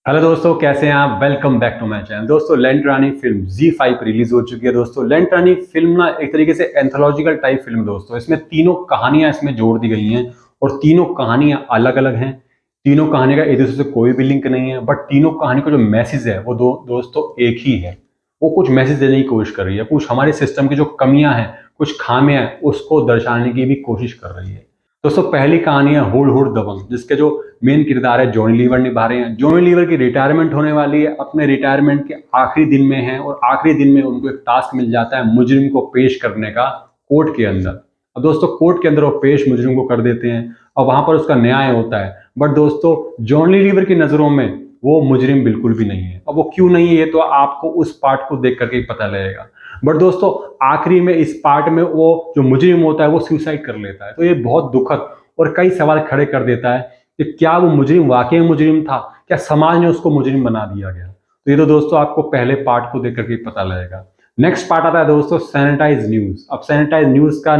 Hello दोस्तों, कैसे हैं आप। Welcome back to my channel. दोस्तों, लेंट रानी फिल्म Z5 पर रिलीज हो चुकी है। दोस्तों, लेंट रानी फिल्म ना एक तरीके से एंथोलॉजिकल टाइप फिल्म है। दोस्तों, इसमें तीनों कहानियां इसमें जोड़ दी गई हैं और तीनों कहानियां अलग अलग हैं। तीनों कहानी का एक दूसरे से कोई भी लिंक नहीं है, बट तीनों कहानी का जो मैसेज है वो दोस्तों एक ही है। वो कुछ मैसेज देने की कोशिश कर रही है, कुछ हमारे सिस्टम की जो कमियां हैं, कुछ खामियां हैं, उसको दर्शाने की भी कोशिश कर रही है। दोस्तों, पहली कहानी है हुड हुड दबंग, जिसके जो मेन किरदार है जॉनी लीवर निभा रहे हैं। जॉनी लीवर की रिटायरमेंट होने वाली है, अपने रिटायरमेंट के आखिरी दिन में है और आखिरी दिन में उनको एक टास्क मिल जाता है मुजरिम को पेश करने का कोर्ट के अंदर। अब दोस्तों, कोर्ट के अंदर वो पेश मुजरिम को कर देते हैं और वहां पर उसका न्याय होता है। बट दोस्तों, जॉनी लीवर की नजरों में वो मुजरिम बिल्कुल भी नहीं है। अब वो क्यों नहीं है, ये तो आपको उस पार्ट को देख करके ही पता लगेगा। बट दोस्तों, आखिरी में इस पार्ट में वो जो मुजरिम होता है वो सुसाइड कर लेता है। तो ये बहुत दुखद और कई सवाल खड़े कर देता है कि क्या वो मुजरिम वाकई में मुजरिम था, क्या समाज ने उसको मुजरिम बना दिया गया। तो ये तो दोस्तों आपको पहले पार्ट को देख करके पता लगेगा। नेक्स्ट पार्ट आता है दोस्तों सैनिटाइज न्यूज। अब सैनिटाइज न्यूज का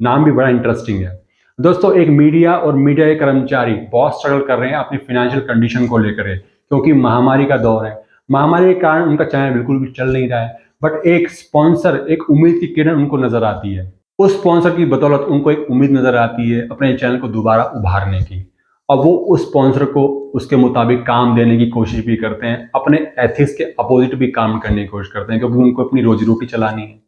नाम भी बड़ा इंटरेस्टिंग है। दोस्तों, एक मीडिया और मीडिया के कर्मचारी बहुत स्ट्रगल कर रहे हैं अपनी फाइनेंशियल कंडीशन को लेकर, क्योंकि महामारी का दौर है। महामारी के कारण उनका चैनल बिल्कुल भी चल नहीं रहा है। बट एक स्पॉन्सर, एक उम्मीद की किरण उनको नजर आती है। उस स्पॉन्सर की बदौलत उनको एक उम्मीद नजर आती है अपने चैनल को दोबारा उभारने की। अब वो उस स्पॉन्सर को उसके मुताबिक काम देने की कोशिश भी करते हैं, अपने एथिक्स के अपोजिट भी काम करने की कोशिश करते हैं, क्योंकि उनको अपनी रोजी रोटी चलानी है।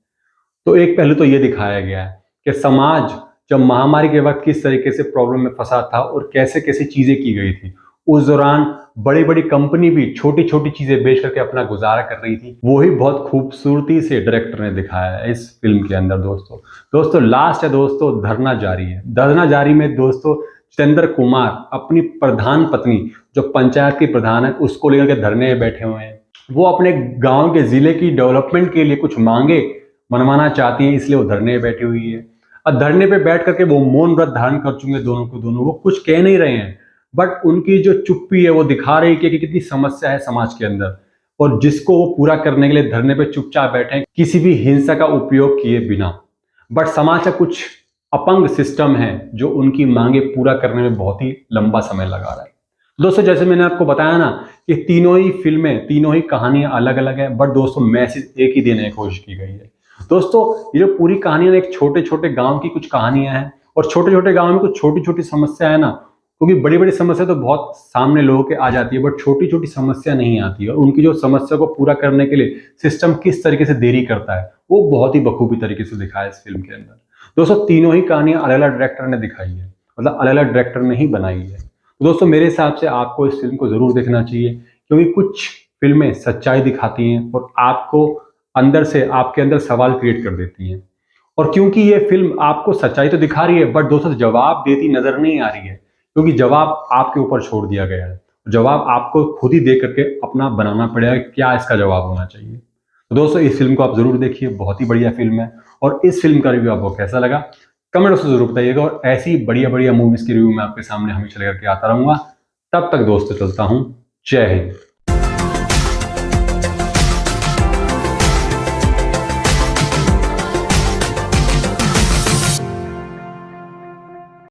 तो एक पहलू तो ये दिखाया गया है कि समाज जब महामारी के वक्त किस तरीके से प्रॉब्लम में फंसा था और कैसे कैसे चीजें की गई थी। उस दौरान बड़ी बड़ी कंपनी भी छोटी छोटी चीजें बेच करके अपना गुजारा कर रही थी। वो ही बहुत खूबसूरती से डायरेक्टर ने दिखाया है इस फिल्म के अंदर। दोस्तों लास्ट है दोस्तों धरना जारी है। धरना जारी में दोस्तों चंद्र कुमार अपनी प्रधान पत्नी, जो पंचायत की प्रधान है, उसको लेकर के धरने में बैठे हुए हैं। वो अपने गांव के जिले की डेवलपमेंट के लिए कुछ मांगे मनवाना चाहती है, इसलिए वो धरने पे बैठी हुई है। और धरने पे बैठ करके वो मौन व्रत धारण कर चुके हैं दोनों को दोनों। वो कुछ कह नहीं रहे हैं, बट उनकी जो चुप्पी है वो दिखा रही है कि कितनी समस्या है समाज के अंदर, और जिसको वो पूरा करने के लिए धरने पे चुपचाप बैठे हैं, किसी भी हिंसा का उपयोग किए बिना। बट समाज का कुछ अपंग सिस्टम है जो उनकी मांगे पूरा करने में बहुत ही लंबा समय लगा रहा है। दोस्तों, जैसे मैंने आपको बताया ना कि तीनों ही फिल्में, तीनों ही कहानियां अलग अलग है, बट दोस्तों मैसेज एक ही देने की कोशिश की गई है। दोस्तों, ये जो पूरी कहानी है एक छोटे छोटे गांव की कुछ कहानियां हैं, और छोटे छोटे गांव में कुछ छोटी छोटी समस्या है ना, क्योंकि बड़ी बड़ी समस्या तो बहुत सामने लोगों के आ जाती है, बट छोटी छोटी समस्या नहीं आती है। और उनकी जो समस्या को पूरा करने के लिए सिस्टम किस तरीके से देरी करता है, वो बहुत ही बखूबी तरीके से दिखाया है इस फिल्म के अंदर। दोस्तों, तीनों ही कहानियां अलग अलग डायरेक्टर ने दिखाई है, मतलब अलग अलग डायरेक्टर ने ही बनाई है। तो दोस्तों, मेरे हिसाब से आपको इस फिल्म को जरूर देखना चाहिए, क्योंकि कुछ फिल्में सच्चाई दिखाती हैं और आपको अंदर से आपके अंदर सवाल क्रिएट कर देती हैं। और क्योंकि ये फिल्म आपको सच्चाई तो दिखा रही है, बट दोस्तों जवाब देती नजर नहीं आ रही है, क्योंकि जवाब आपके ऊपर छोड़ दिया गया है। जवाब आपको खुद ही देख करके अपना बनाना पड़ेगा कि क्या इसका जवाब होना चाहिए। तो दोस्तों, इस फिल्म को आप जरूर देखिए, बहुत ही बढ़िया फिल्म है। और इस फिल्म का रिव्यू आपको कैसा लगा कमेंट बॉक्स में जरूर बताइएगा, और ऐसी बढ़िया बढ़िया मूवीज की रिव्यू मैं आपके सामने हमेशा लेकर के आता रहूंगा। तब तक दोस्तों चलता हूं। जय हिंद।